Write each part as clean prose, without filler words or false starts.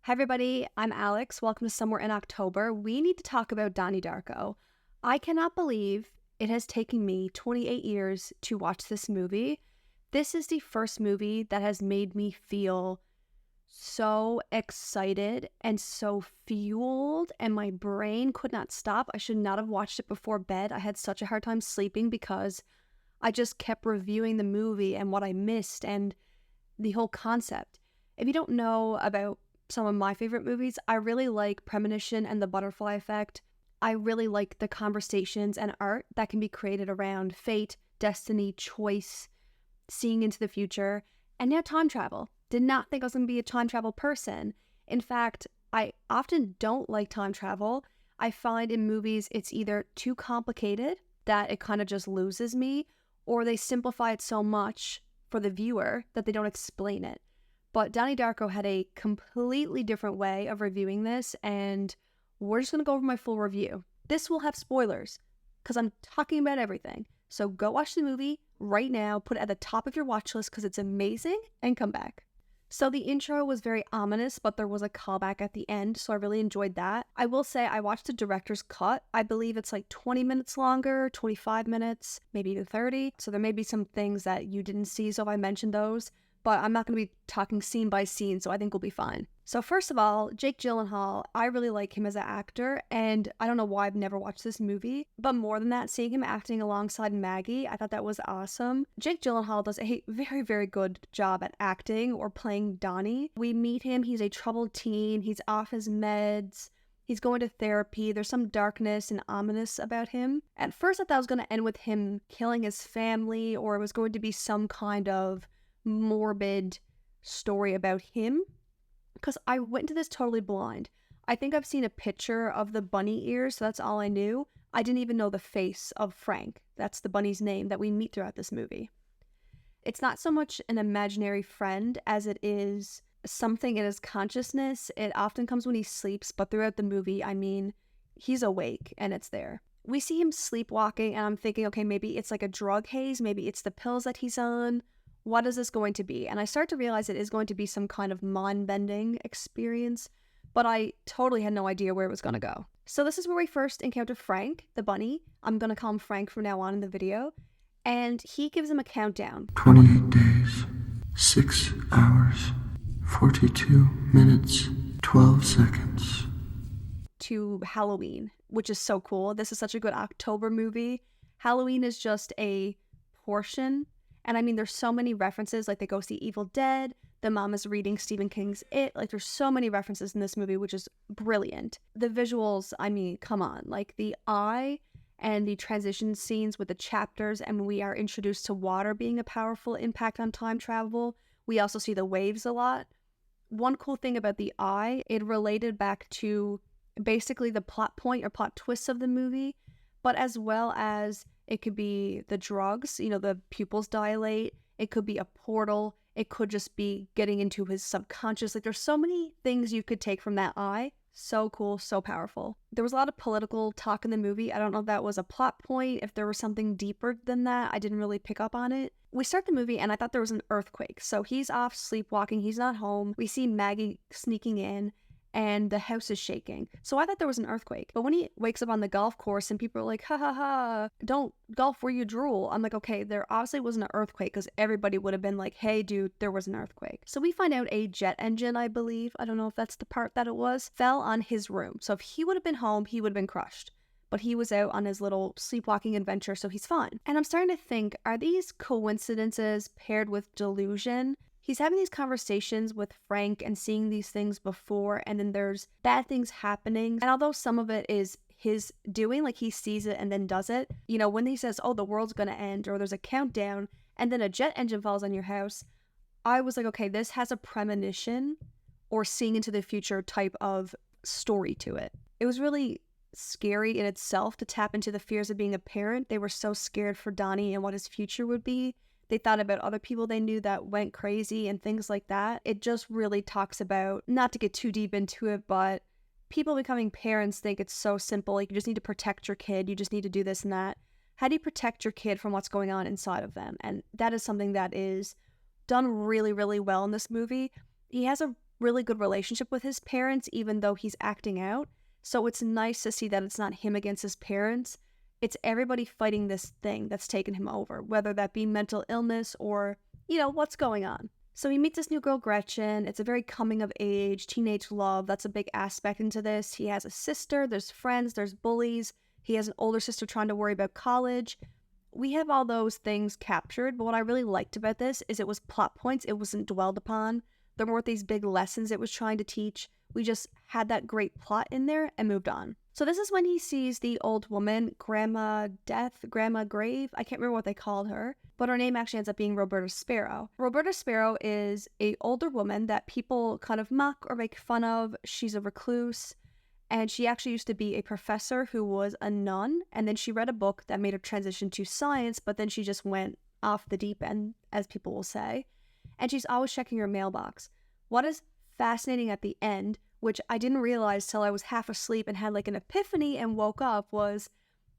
Hi everybody, I'm Alex. Welcome to Somewhere in October. We need to talk about Donnie Darko. I cannot believe it has taken me 28 years to watch this movie. This is the first movie that has made me feel so excited and so fueled, and my brain could not stop. I should not have watched it before bed. I had such a hard time sleeping because I just kept reviewing the movie and what I missed and the whole concept. If you don't know about some of my favorite movies, I really like Premonition and the Butterfly Effect. I really like the conversations and art that can be created around fate, destiny, choice, seeing into the future, and now time travel. Did not think I was going to be a time travel person. In fact, I often don't like time travel. I find in movies it's either too complicated that it kind of just loses me, or they simplify it so much for the viewer that they don't explain it. But Donnie Darko had a completely different way of reviewing this, and we're just going to go over my full review. This will have spoilers, because I'm talking about everything. So go watch the movie right now, put it at the top of your watch list because it's amazing, and come back. So the intro was very ominous, but there was a callback at the end, so I really enjoyed that. I will say I watched the director's cut. I believe it's like 20 minutes longer, 25 minutes, maybe even 30. So there may be some things that you didn't see, so if I mentioned those, but I'm not going to be talking scene by scene, so I think we'll be fine. So first of all, Jake Gyllenhaal, I really like him as an actor, and I don't know why I've never watched this movie, but more than that, seeing him acting alongside Maggie, I thought that was awesome. Jake Gyllenhaal does a very, very good job at acting or playing Donnie. We meet him, he's a troubled teen, he's off his meds, he's going to therapy, there's some darkness and ominous about him. At first I thought it was going to end with him killing his family, or it was going to be some kind of morbid story about him, because I went into this totally blind. I think I've seen a picture of the bunny ears, so that's all I knew. I didn't even know the face of Frank. That's the bunny's name that we meet throughout this movie. It's not so much an imaginary friend as it is something in his consciousness. It often comes when he sleeps, but throughout the movie, I mean, he's awake and it's there. We see him sleepwalking and I'm thinking, okay, maybe it's like a drug haze, maybe it's the pills that he's on. What is this going to be? And I start to realize it is going to be some kind of mind-bending experience, but I totally had no idea where it was going to go. So this is where we first encounter Frank, the bunny. I'm going to call him Frank from now on in the video. And he gives him a countdown. 28 days, 6 hours, 42 minutes, 12 seconds. To Halloween, which is so cool. This is such a good October movie. Halloween is just a portion. And I mean, there's so many references, like they go see Evil Dead, the mom is reading Stephen King's It, like there's so many references in this movie, which is brilliant. The visuals, I mean, come on, like the eye and the transition scenes with the chapters, and we are introduced to water being a powerful impact on time travel. We also see the waves a lot. One cool thing about the eye, it related back to basically the plot point or plot twists of the movie, but as well as it could be the drugs, the pupils dilate. It could be a portal. It could just be getting into his subconscious. Like there's so many things you could take from that eye. So cool, so powerful. There was a lot of political talk in the movie. I don't know if that was a plot point, if there was something deeper than that. I didn't really pick up on it. We start the movie and I thought there was an earthquake. So he's off sleepwalking. He's not home. We see Maggie sneaking in and the house is shaking. So I thought there was an earthquake. But when he wakes up on the golf course and people are like, ha ha ha, don't golf where you drool. I'm like, okay, there obviously wasn't an earthquake because everybody would have been like, hey dude, there was an earthquake. So we find out a jet engine, I believe, I don't know if that's the part that it was, fell on his room. So if he would have been home, he would have been crushed. But he was out on his little sleepwalking adventure, so he's fine. And I'm starting to think, are these coincidences paired with delusion? He's having these conversations with Frank and seeing these things before, and then there's bad things happening. And although some of it is his doing, like he sees it and then does it, when he says, oh, the world's gonna end, or there's a countdown, and then a jet engine falls on your house, I was like, okay, this has a premonition or seeing into the future type of story to it. It was really scary in itself to tap into the fears of being a parent. They were so scared for Donnie and what his future would be. They thought about other people they knew that went crazy and things like that. It just really talks about, not to get too deep into it, but people becoming parents think it's so simple. Like, you just need to protect your kid. You just need to do this and that. How do you protect your kid from what's going on inside of them? And that is something that is done really, really well in this movie. He has a really good relationship with his parents, even though he's acting out. So it's nice to see that it's not him against his parents. It's everybody fighting this thing that's taken him over, whether that be mental illness or, what's going on. So he meets this new girl, Gretchen. It's a very coming of age, teenage love. That's a big aspect into this. He has a sister, there's friends, there's bullies. He has an older sister trying to worry about college. We have all those things captured, but what I really liked about this is it was plot points. It wasn't dwelled upon. There weren't these big lessons it was trying to teach. We just had that great plot in there and moved on. So this is when he sees the old woman, Grandma Death, Grandma Grave. I can't remember what they called her, but her name actually ends up being Roberta Sparrow. Roberta Sparrow is an older woman that people kind of mock or make fun of. She's a recluse, and she actually used to be a professor who was a nun, and then she read a book that made her transition to science, but then she just went off the deep end, as people will say. And she's always checking her mailbox. What is fascinating at the end, which I didn't realize till I was half asleep and had like an epiphany and woke up, was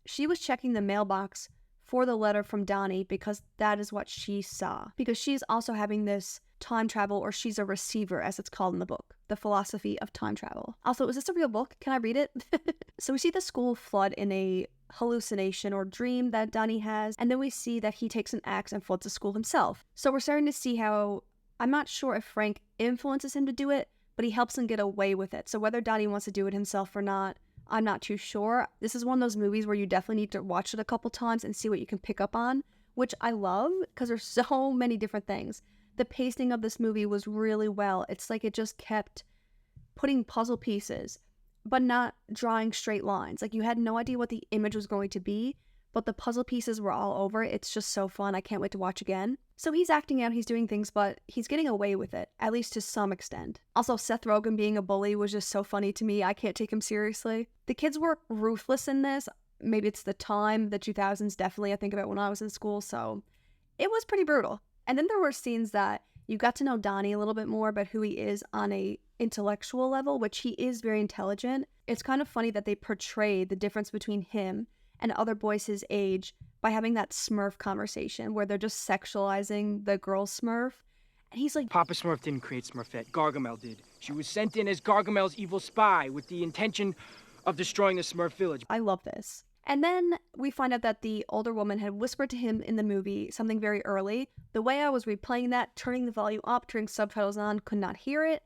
she was checking the mailbox for the letter from Donnie because that is what she saw. Because she's also having this time travel, or she's a receiver, as it's called in the book, The Philosophy of Time Travel. Also, is this a real book? Can I read it? So we see the school flood in a hallucination or dream that Donnie has, and then we see that he takes an axe and floods the school himself. So we're starting to see how, I'm not sure if Frank influences him to do it, but he helps him get away with it. So whether Donnie wants to do it himself or not, I'm not too sure. This is one of those movies where you definitely need to watch it a couple times and see what you can pick up on, which I love because there's so many different things. The pacing of this movie was really well. It's like it just kept putting puzzle pieces, but not drawing straight lines. Like you had no idea what the image was going to be, but the puzzle pieces were all over. It's just so fun. I can't wait to watch again. So he's acting out, he's doing things, but he's getting away with it, at least to some extent. Also, Seth Rogen being a bully was just so funny to me. I can't take him seriously. The kids were ruthless in this. Maybe it's the time, the 2000s, definitely. I think about when I was in school, so it was pretty brutal. And then there were scenes that you got to know Donnie a little bit more about who he is on a intellectual level, which he is very intelligent. It's kind of funny that they portray the difference between him and other boys his age by having that Smurf conversation where they're just sexualizing the girl Smurf. And he's like, Papa Smurf didn't create Smurfette. Gargamel did. She was sent in as Gargamel's evil spy with the intention of destroying the Smurf village. I love this. And then we find out that the older woman had whispered to him in the movie something very early. The way I was replaying that, turning the volume up, turning subtitles on, could not hear it.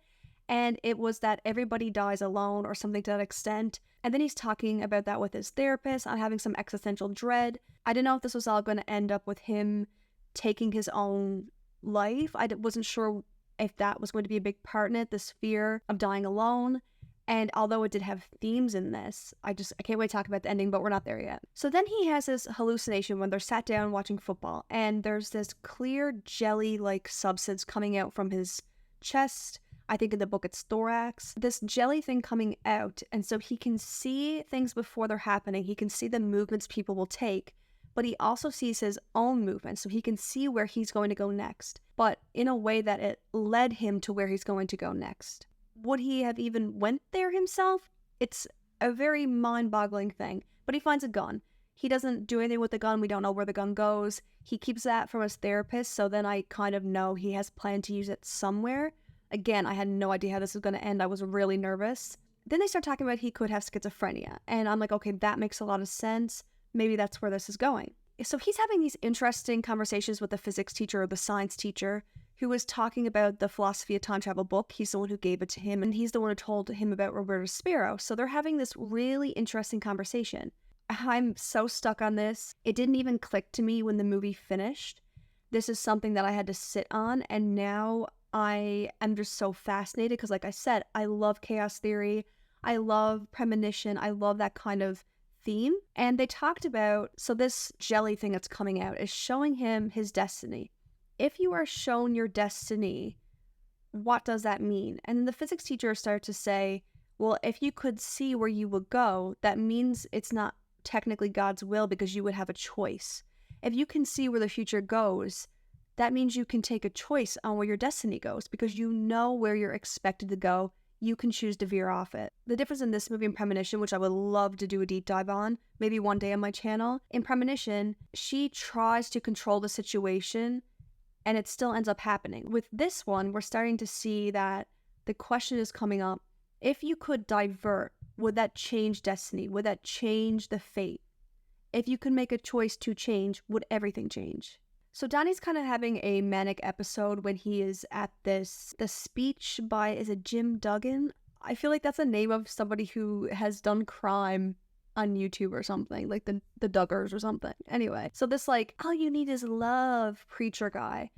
And it was that everybody dies alone or something to that extent. And then he's talking about that with his therapist on having some existential dread. I didn't know if this was all going to end up with him taking his own life. I wasn't sure if that was going to be a big part in it, this fear of dying alone. And although it did have themes in this, I can't wait to talk about the ending, but we're not there yet. So then he has this hallucination when they're sat down watching football, and there's this clear jelly-like substance coming out from his chest. I think in the book it's thorax. This jelly thing coming out, and so he can see things before they're happening. He can see the movements people will take, but he also sees his own movements, so he can see where he's going to go next, but in a way that it led him to where he's going to go next. Would he have even went there himself? It's a very mind-boggling thing. But he finds a gun. He doesn't do anything with the gun. We don't know where the gun goes. He keeps that from his therapist, so then I kind of know he has planned to use it somewhere. Again, I had no idea how this was going to end. I was really nervous. Then they start talking about he could have schizophrenia. And I'm like, okay, that makes a lot of sense. Maybe that's where this is going. So he's having these interesting conversations with the physics teacher or the science teacher who was talking about the Philosophy of Time Travel book. He's the one who gave it to him, and he's the one who told him about Roberta Sparrow. So they're having this really interesting conversation. I'm so stuck on this. It didn't even click to me when the movie finished. This is something that I had to sit on, and now I am just so fascinated because, like I said, I love chaos theory. I love premonition. I love that kind of theme. And they talked about, so this jelly thing that's coming out is showing him his destiny. If you are shown your destiny, what does that mean? And then the physics teacher started to say, well, if you could see where you would go, that means it's not technically God's will because you would have a choice. If you can see where the future goes, that means you can take a choice on where your destiny goes because you know where you're expected to go. You can choose to veer off it. The difference in this movie and Premonition, which I would love to do a deep dive on, maybe one day on my channel. In Premonition, she tries to control the situation and it still ends up happening. With this one, we're starting to see that the question is coming up, if you could divert, would that change destiny? Would that change the fate? If you could make a choice to change, would everything change? So Donnie's kind of having a manic episode when he is at the speech by, is it Jim Duggan? I feel like that's a name of somebody who has done crime on YouTube or something, like the Duggars or something. Anyway, so this like, all you need is love preacher guy.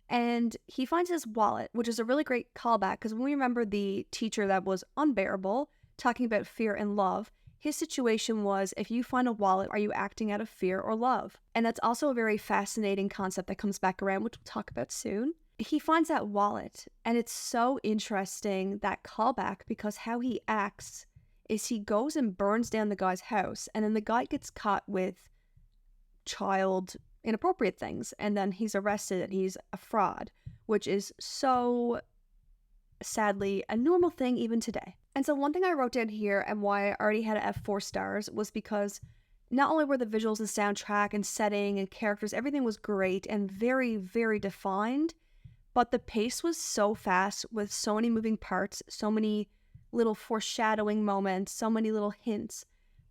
And he finds his wallet, which is a really great callback because when we remember the teacher that was unbearable, talking about fear and love, his situation was, if you find a wallet, are you acting out of fear or love? And that's also a very fascinating concept that comes back around, which we'll talk about soon. He finds that wallet, and it's so interesting, that callback, because how he acts is he goes and burns down the guy's house, and then the guy gets caught with child inappropriate things, and then he's arrested and he's a fraud, which is so sadly a normal thing even today. And so one thing I wrote down here and why I already had it at 4 stars was because not only were the visuals and soundtrack and setting and characters, everything was great and very, very defined, but the pace was so fast with so many moving parts, so many little foreshadowing moments, so many little hints,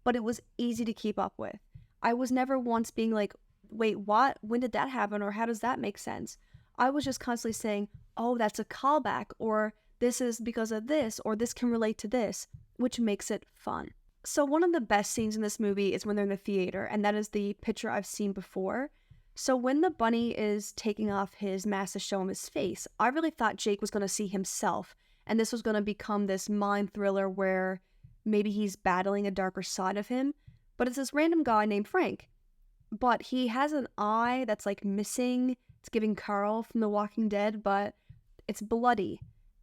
but it was easy to keep up with. I was never once being like, wait, what? When did that happen? Or how does that make sense? I was just constantly saying, oh, that's a callback, or this is because of this, or this can relate to this, which makes it fun. So one of the best scenes in this movie is when they're in the theater, and that is the picture I've seen before. So when the bunny is taking off his mask to show him his face, I really thought Jake was going to see himself, and this was going to become this mind thriller where maybe he's battling a darker side of him, but it's this random guy named Frank. But he has an eye that's like missing. It's giving Carl from The Walking Dead, but it's bloody.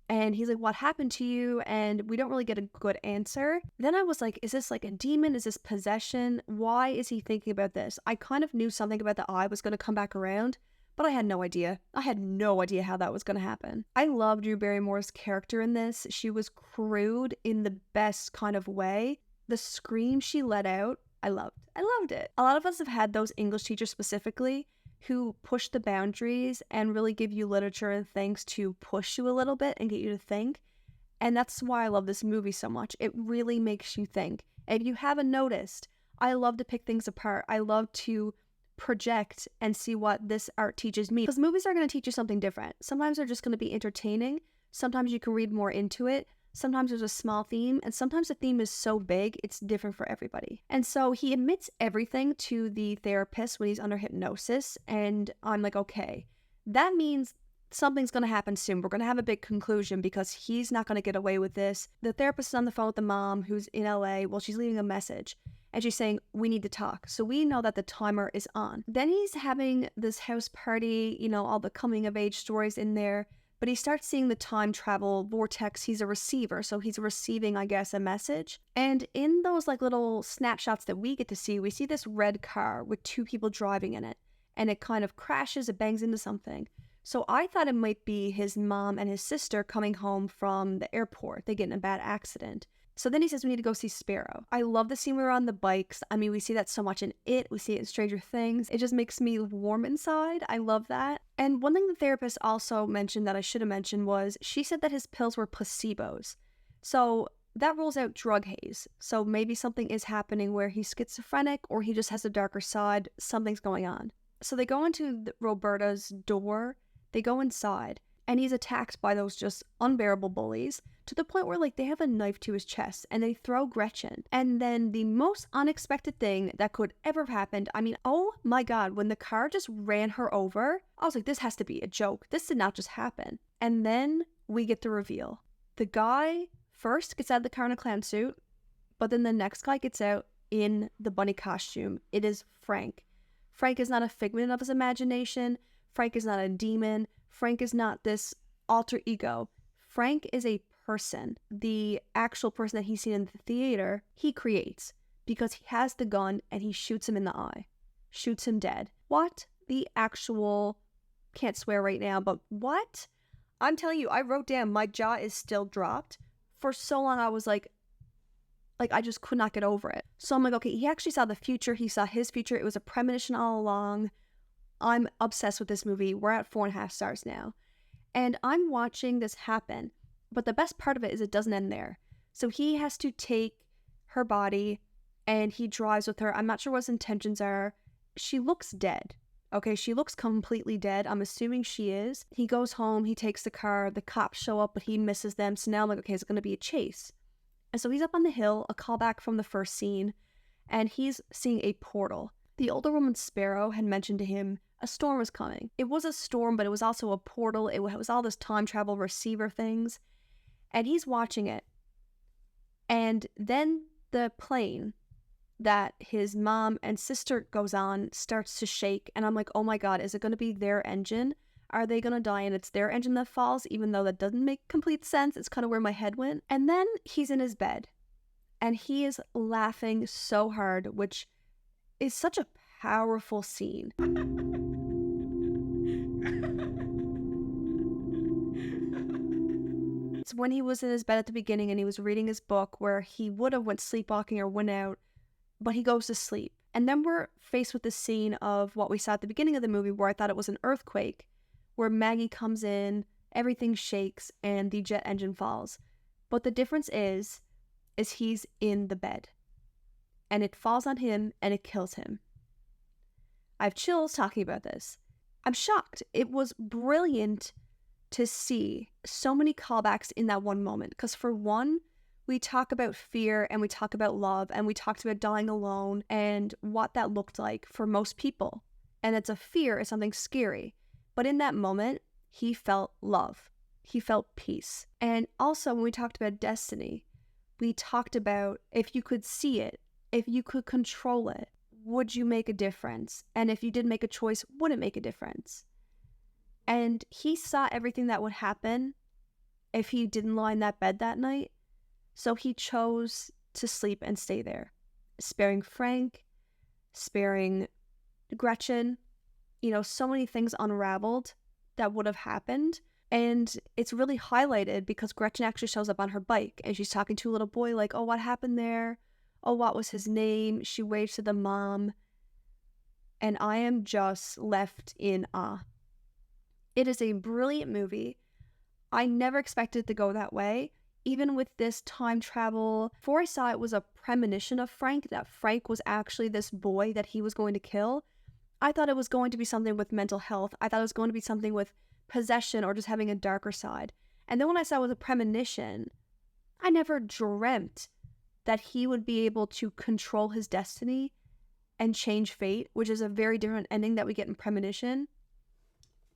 And he's like, what happened to you? And we don't really get a good answer. Then I was like, is this like a demon? Is this possession? Why is he thinking about this? I kind of knew something about the eye was going to come back around, but I had no idea. I had no idea how that was going to happen. I love Drew Barrymore's character in this. She was crude in the best kind of way. The scream she let out, I loved it. A lot of us have had those English teachers specifically who push the boundaries and really give you literature and things to push you a little bit and get you to think. And that's why I love this movie so much. It really makes you think. If you haven't noticed, I love to pick things apart. I love to project and see what this art teaches me. Because movies are going to teach you something different. Sometimes they're just going to be entertaining. Sometimes you can read more into it. Sometimes there's a small theme, and sometimes the theme is so big, it's different for everybody. And so he admits everything to the therapist when he's under hypnosis, and I'm like, okay, that means something's going to happen soon. We're going to have a big conclusion because he's not going to get away with this. The therapist is on the phone with the mom who's in LA. Well, she's leaving a message, and she's saying, we need to talk. So we know that the timer is on. Then he's having this house party, you know, all the coming of age stories in there. But he starts seeing the time travel vortex. He's a receiver, so he's receiving, I guess, a message. And in those like little snapshots that we get to see, we see this red car with 2 people driving in it. And it kind of crashes, it bangs into something. So I thought it might be his mom and his sister coming home from the airport. They get in a bad accident. So then he says we need to go see Sparrow. I love the scene where we're on the bikes. I mean, we see that so much in It. We see it in Stranger Things. It just makes me warm inside. I love that. And one thing the therapist also mentioned that I should have mentioned was she said that his pills were placebos. So that rules out drug haze. So maybe something is happening where he's schizophrenic or he just has a darker side. Something's going on. So they go into Roberta's door. They go inside. And he's attacked by those just unbearable bullies to the point where like they have a knife to his chest and they throw Gretchen. And then the most unexpected thing that could ever have happened, I mean, oh my God, when the car just ran her over, I was like, this has to be a joke. This did not just happen. And then we get the reveal. The guy first gets out of the car in a clown suit, but then the next guy gets out in the bunny costume. It is Frank. Frank is not a figment of his imagination. Frank is not a demon. Frank is not this alter ego. Frank is a person. The actual person that he's seen in the theater, he creates because he has the gun and he shoots him in the eye. Shoots him dead. What the actual, can't swear right now, but what? I'm telling you, I wrote down, my jaw is still dropped. For so long, I was like I just could not get over it. So I'm like, okay, he actually saw the future. He saw his future. It was a premonition all along. I'm obsessed with this movie. We're at 4.5 stars now. And I'm watching this happen. But the best part of it is it doesn't end there. So he has to take her body and he drives with her. I'm not sure what his intentions are. She looks dead. Okay, she looks completely dead. I'm assuming she is. He goes home, he takes the car, the cops show up, but he misses them. So now I'm like, okay, it's going to be a chase. And so he's up on the hill, a callback from the first scene, and he's seeing a portal. The older woman, Sparrow, had mentioned to him a storm was coming. It was a storm, but it was also a portal. It was all this time travel receiver things. And he's watching it. And then the plane that his mom and sister goes on starts to shake. And I'm like, oh my God, is it going to be their engine? Are they going to die and it's their engine that falls? Even though that doesn't make complete sense. It's kind of where my head went. And then he's in his bed. And he is laughing so hard, which is such a powerful scene. It's when he was in his bed at the beginning and he was reading his book where he would have went sleepwalking or went out, but he goes to sleep. And then we're faced with the scene of what we saw at the beginning of the movie where I thought it was an earthquake, where Maggie comes in, everything shakes, and the jet engine falls. But the difference is he's in the bed. And it falls on him and it kills him. I have chills talking about this. I'm shocked. It was brilliant to see so many callbacks in that one moment. Because for one, we talk about fear and we talk about love and we talked about dying alone and what that looked like for most people. And it's a fear, it's something scary. But in that moment, he felt love. He felt peace. And also when we talked about destiny, we talked about if you could see it, if you could control it, would you make a difference? And if you did make a choice, would it make a difference? And he saw everything that would happen if he didn't lie in that bed that night. So he chose to sleep and stay there, sparing Frank, sparing Gretchen. You know, so many things unraveled that would have happened. And it's really highlighted because Gretchen actually shows up on her bike and she's talking to a little boy like, oh, what happened there? Oh, what was his name? She waves to the mom. And I am just left in awe. It is a brilliant movie. I never expected it to go that way. Even with this time travel, before I saw it was a premonition of Frank, that Frank was actually this boy that he was going to kill. I thought it was going to be something with mental health. I thought it was going to be something with possession or just having a darker side. And then when I saw it was a premonition, I never dreamt that he would be able to control his destiny and change fate, which is a very different ending that we get in Premonition.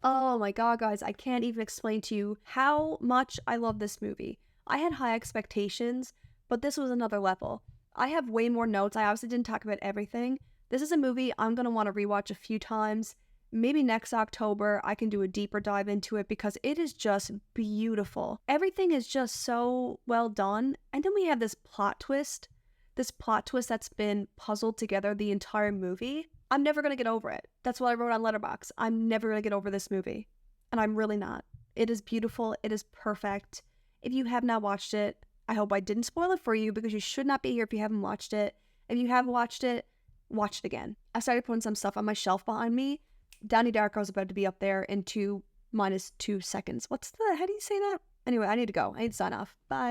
Oh my God, guys, I can't even explain to you how much I love this movie. I had high expectations, but this was another level. I have way more notes. I obviously didn't talk about everything. This is a movie I'm going to want to rewatch a few times. Maybe next October I can do a deeper dive into it because it is just beautiful. Everything is just so well done. And then we have this plot twist that's been puzzled together the entire movie. I'm never going to get over it. That's what I wrote on Letterboxd. I'm never going to get over this movie. And I'm really not. It is beautiful. It is perfect. If you have not watched it, I hope I didn't spoil it for you because you should not be here if you haven't watched it. If you have watched it, watch it again. I started putting some stuff on my shelf behind me. Donnie Darko is about to be up there in 2 - 2 seconds. How do you say that? Anyway, I need to go. I need to sign off. Bye.